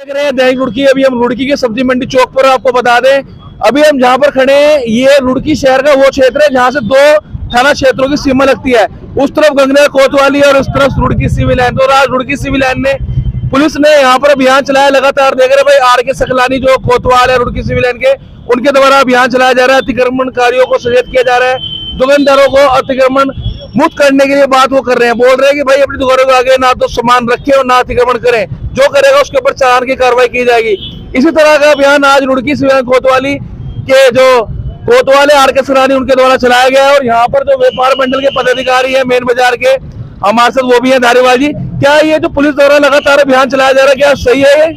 देख रहे हैं दैनिक रुड़की। अभी हम रुड़की के सब्जी मंडी चौक पर आपको बता दें, अभी हम जहां पर खड़े हैं ये रुड़की शहर का वो क्षेत्र है जहां से दो थाना क्षेत्रों की सीमा लगती है। उस तरफ गंगनेर कोतवाली और उस तरफ रुड़की सिविल लाइन। तो आज रुड़की सिविल लाइन ने पुलिस ने यहाँ पर अभियान चलाया। लगातार देख रहे भाई आर के सकलानी जो कोतवाल है रुड़की सिविल लाइन के, उनके द्वारा अभियान चलाया जा रहा है। अतिक्रमणकारियों को सचेत किया जा रहा है। दुकानदारों को अतिक्रमण मुक्त करने के लिए बात वो कर रहे हैं, बोल रहे हैं कि भाई अपनी दुकानों के आगे ना तो सामान रखें और ना अतिक्रमण करें, जो करेगा उसके ऊपर चालान की कार्रवाई की जाएगी। इसी तरह का अभियान आज रुड़की सिविल कोतवाली के जो कोतवाल आर के सरानी उनके द्वारा चलाया गया है। और यहाँ पर जो व्यापार मंडल के पदाधिकारी है मेन बाजार के, हमारे साथ वो भी है धारीवाल जी। क्या ये जो पुलिस द्वारा लगातार अभियान चलाया जा रहा है क्या सही है ये?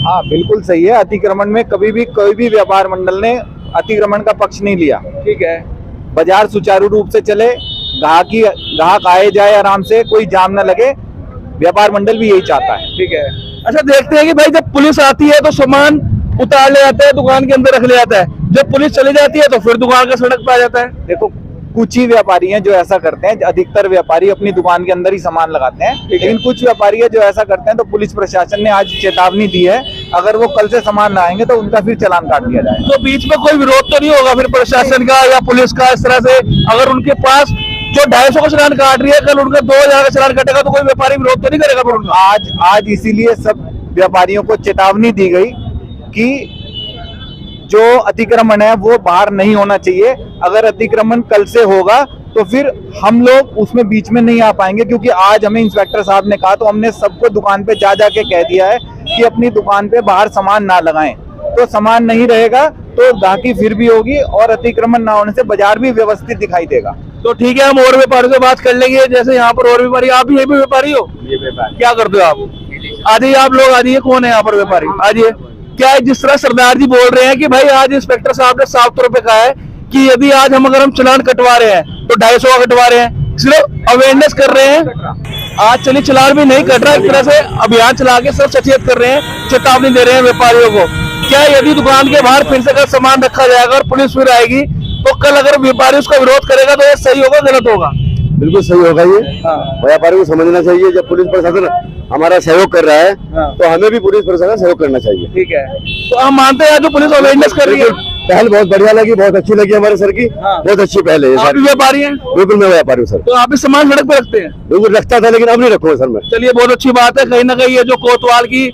हाँ बिल्कुल सही है। अतिक्रमण में कभी भी कोई भी व्यापार मंडल ने अतिक्रमण का पक्ष नहीं लिया। ठीक है, बाजार सुचारू रूप से चले, ग्राहक आए जाए आराम से, कोई जाम न लगे, व्यापार मंडल भी यही चाहता है। ठीक है। अच्छा, देखते हैं कि भाई जब पुलिस आती है तो सामान उतार ले जाता है, दुकान के अंदर रख ले जाता है, जब पुलिस चली जाती है तो फिर दुकान का सड़क पे आ जाता है। देखो कुछ ही व्यापारी हैं जो ऐसा करते हैं, अधिकतर व्यापारी अपनी दुकान के अंदर ही सामान लगाते हैं, लेकिन कुछ व्यापारी है जो ऐसा करते हैं। तो पुलिस प्रशासन ने आज चेतावनी दी है, अगर वो कल से सामान लाएंगे तो उनका फिर चालान काट दिया जाएगा। तो बीच में कोई विरोध तो नहीं होगा फिर प्रशासन का या पुलिस का? इस तरह से अगर उनके पास जो 250 का चालान काट रही है, कल उनका 2000 का चालान कटेगा तो कोई व्यापारी विरोध तो नहीं करेगा फिर उनका? आज इसीलिए सब व्यापारियों को चेतावनी दी गई कि जो अतिक्रमण है वो बाहर नहीं होना चाहिए। अगर अतिक्रमण कल से होगा तो फिर हम लोग उसमें बीच में नहीं आ पाएंगे, क्योंकि आज हमें इंस्पेक्टर साहब ने कहा, तो हमने सबको दुकान पे जा के कह दिया है कि अपनी दुकान पे बाहर सामान ना लगाएं। तो सामान नहीं रहेगा तो गाहकी फिर भी होगी और अतिक्रमण ना होने से बाजार भी व्यवस्थित दिखाई देगा। तो ठीक है, हम और व्यापारियों से बात कर लेंगे। जैसे यहाँ पर और व्यापारी, आप भी ये भी व्यापारी हो? ये व्यापारी क्या करते हो आप? आ जाइए आप लोग, आ जाइए। कौन है यहाँ पर व्यापारी? आ जाइए। क्या है, जिस तरह सरदार जी बोल रहे हैं कि भाई आज इंस्पेक्टर साहब ने साफ तौर पे कहा है कि यदि आज अगर हम चालान कटवा रहे हैं तो 250 का कटवा रहे हैं, सिर्फ अवेयरनेस कर रहे हैं। आज चलिए चालान भी नहीं कट रहा, एक तरह से अभियान चला के सब सचेत कर रहे हैं, चेतावनी दे रहे हैं व्यापारियों को। क्या यदि दुकान के बाहर फिर से अगर सामान रखा जाएगा और पुलिस फिर आएगी तो कल अगर व्यापारी उसका विरोध करेगा तो ये सही होगा गलत होगा? बिल्कुल सही होगा। ये व्यापारी को समझना चाहिए, जब पुलिस प्रशासन हमारा सहयोग कर रहा है तो हमें भी पुलिस प्रशासन सहयोग करना चाहिए। ठीक है, तो हम मानते हैं जो पुलिस अवेयरनेस कर रही है। पहल बहुत बढ़िया लगी, बहुत अच्छी लगी हमारे सर की, बहुत अच्छी पहल है। आप भी व्यापारी हैं? बिल्कुल मैं व्यापारी हूँ सर। तो आप भी सामान सड़क पे रखते हैं? बिल्कुल रखता था, लेकिन अब नहीं रखूंगा सर मैं। चलिए, बहुत अच्छी बात है। कहीं ना कहीं ये जो कोतवाल की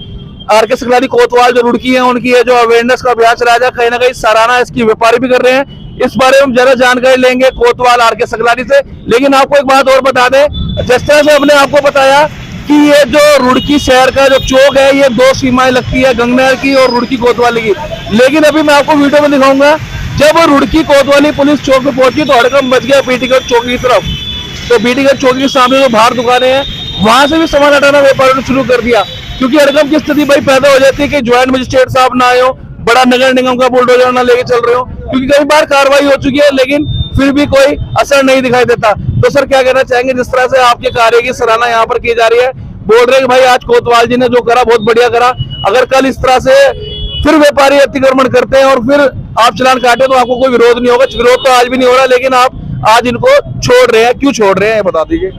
आर के सकलानी कोतवाल जो रुड़की है उनकी है जो अवेयरनेस का अभियान चलाया जाए, कहीं ना कहीं सराहना इसकी व्यापारी भी कर रहे हैं। इस बारे में हम जरा जानकारी लेंगे कोतवाल आर के सकलानी से। लेकिन आपको एक बात और बता दें, जिस तरह से हमने आपको बताया कि ये जो रुड़की शहर का जो चौक है ये दो सीमाएं लगती है, गंगनेर की और रुड़की कोतवाली की। लेकिन अभी मैं आपको वीडियो में दिखाऊंगा, जब रुड़की कोतवाली पुलिस चौक में पहुंची तो हड़कंप मच गया बीटीगढ़ चौकी की तरफ। तो बीटीगढ़ चौकी के सामने जो बाहर दुकानें हैं वहां से भी सामान हटाना व्यापारियों ने शुरू कर दिया, क्योंकि हड़कंप की स्थिति भाई पैदा हो जाती है कि ज्वाइंट मजिस्ट्रेट साहब ना आए हो, बड़ा नगर निगम का बुलडोजर ना लेके चल रहे हो, क्योंकि कई बार कार्रवाई हो चुकी है लेकिन फिर भी कोई असर नहीं दिखाई देता। तो सर क्या कहना चाहेंगे, जिस तरह से आपके कार्य की सराहना यहाँ पर की जा रही है, बोल रहे हैं कि भाई आज कोतवाल जी ने जो करा बहुत बढ़िया करा, अगर कल इस तरह से फिर व्यापारी अतिक्रमण करते हैं और फिर आप चालान काटे तो आपको कोई विरोध नहीं होगा? विरोध तो आज भी नहीं हो रहा, लेकिन आप आज इनको छोड़ रहे हैं, क्यों छोड़ रहे हैं बता दीजिए।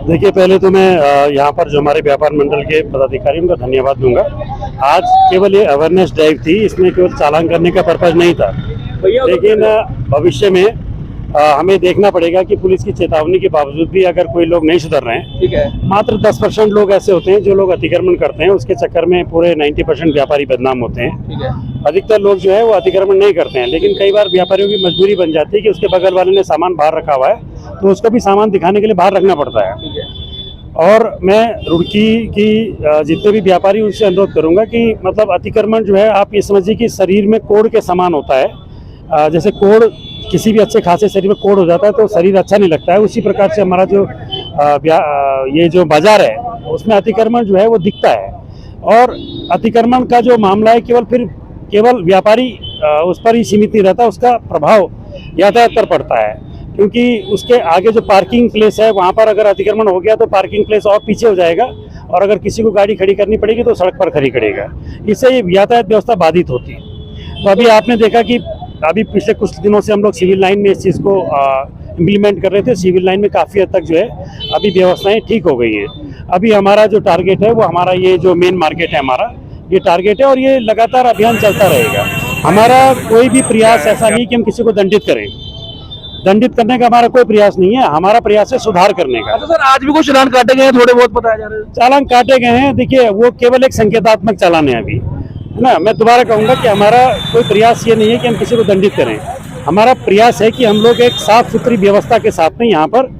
देखिए, पहले तो मैं यहाँ पर जो हमारे व्यापार मंडल के पदाधिकारी उनका धन्यवाद दूंगा। आज केवल ये अवेयरनेस ड्राइव थी, इसमें केवल चालान करने का पर्पज नहीं था, लेकिन भविष्य में हमें देखना पड़ेगा कि पुलिस की चेतावनी के बावजूद भी अगर कोई लोग नहीं सुधर रहे हैं, ठीक है, मात्र 10% लोग ऐसे होते हैं जो लोग अतिक्रमण करते हैं, उसके चक्कर में पूरे 90% व्यापारी बदनाम होते हैं। ठीक है, अधिकतर लोग जो है वो अतिक्रमण नहीं करते हैं, लेकिन कई बार व्यापारियों की मजबूरी बन जाती है कि उसके बगल वाले ने सामान बाहर रखा हुआ है तो उसको भी सामान दिखाने के लिए बाहर रखना पड़ता है। ठीक है। और मैं रुड़की की जितने भी व्यापारी उनसे अनुरोध करूंगा कि मतलब अतिक्रमण जो है, आप ये समझिए कि शरीर में कोढ़ के समान होता है। जैसे कोढ़ किसी भी अच्छे खासे शरीर में कोढ़ हो जाता है तो शरीर अच्छा नहीं लगता है, उसी प्रकार से हमारा जो ये जो बाजार है उसमें अतिक्रमण जो है वो दिखता है। और अतिक्रमण का जो मामला है केवल व्यापारी उस पर ही सीमित नहीं रहता, उसका प्रभाव यातायात पर पड़ता है, क्योंकि उसके आगे जो पार्किंग प्लेस है वहाँ पर अगर अतिक्रमण हो गया तो पार्किंग प्लेस और पीछे हो जाएगा और अगर किसी को गाड़ी खड़ी करनी पड़ेगी तो सड़क पर खड़ी करेगा, इससे यातायात व्यवस्था बाधित होती है। तो अभी आपने देखा कि अभी पिछले कुछ दिनों से हम लोग सिविल लाइन में इस चीज़ को इम्प्लीमेंट कर रहे थे। सिविल लाइन में काफ़ी हद तक जो है अभी व्यवस्थाएं ठीक हो गई हैं। अभी हमारा जो टारगेट है वो हमारा ये जो मेन मार्केट है हमारा, ये टारगेट है और ये लगातार अभियान चलता रहेगा। हमारा कोई भी प्रयास ऐसा नहीं कि हम किसी को दंडित करें, दंडित करने का हमारा कोई प्रयास नहीं है, हमारा प्रयास है सुधार करने का। अच्छा सर, आज भी कुछ चालान काटे गए हैं, थोड़े बहुत बताया जा रहा है। चालान काटे गए हैं, देखिए वो केवल एक संकेतात्मक चालान है अभी, है ना। मैं दोबारा कहूंगा कि हमारा कोई प्रयास ये नहीं है कि हम किसी को दंडित करें, हमारा प्रयास है कि हम लोग एक साफ सुथरी व्यवस्था के साथ में यहाँ पर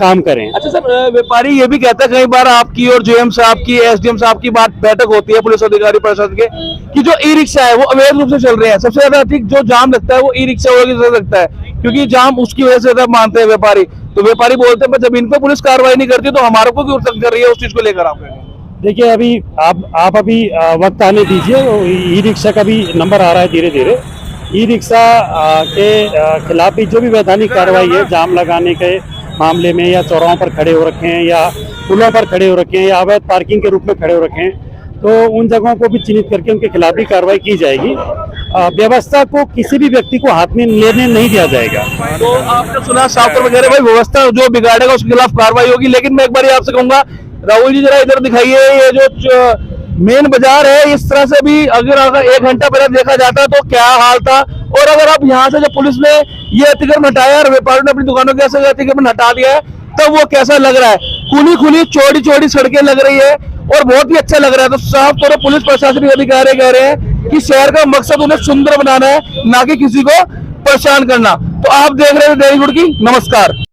काम करें। अच्छा सर, व्यापारी ये भी कहता है कई बार आपकी और जेएम साहब की, एसडीएम साहब की बात बैठक होती है पुलिस अधिकारी परिषद के, कि जो ई रिक्शा है वो अवैध रूप से चल रहे हैं। सबसे ज्यादा अधिक जो जाम लगता है वो ई रिक्शा वालों की वजह से लगता है, क्योंकि जाम उसकी वजह से ज्यादा मानते हैं व्यापारी। तो व्यापारी बोलते हैं जब इन पर पुलिस कार्रवाई नहीं करती तो हमारे को क्यों तंग कर रही है, उस चीज को लेकर आप देखिए अभी आप अभी वक्त आने दीजिए, ई रिक्शा का भी नंबर आ रहा है धीरे धीरे। ई रिक्शा के खिलाफ भी जो भी वैधानिक कार्रवाई है, जाम लगाने के मामले में या चौराहों पर खड़े हो रखे हैं या पुलों पर खड़े हो रखे हैं या अवैध पार्किंग के रूप में खड़े हो रखे हैं, तो उन जगहों को भी चिन्हित करके उनके खिलाफ भी कार्रवाई की जाएगी। व्यवस्था को किसी भी व्यक्ति को हाथ में लेने नहीं दिया जाएगा। तो आपने सुना साफ वगैरह भाई, व्यवस्था जो बिगाड़ेगा उसके खिलाफ कार्रवाई होगी। लेकिन मैं एक बार आपसे कहूंगा राहुल जी, जरा इधर दिखाइए, ये जो मेन बाजार है, इस तरह से भी अगर 1 घंटा पहले देखा जाता तो क्या हाल था। और अगर आप यहाँ से जब पुलिस ने ये अतिक्रमण हटाया और व्यापारियों ने अपनी दुकानों के ऐसे अतिक्रमण हटा दिया है, तब वो कैसा लग रहा है। खुली खुली चौड़ी चौड़ी सड़कें लग रही है और बहुत ही अच्छा लग रहा है। तो साफ तौर पर पुलिस प्रशासनिक अधिकारी कह रहे हैं कि शहर का मकसद उन्हें सुंदर बनाना है, ना कि किसी को परेशान करना। तो आप देख रहे हैं दैनिक रुड़की। नमस्कार।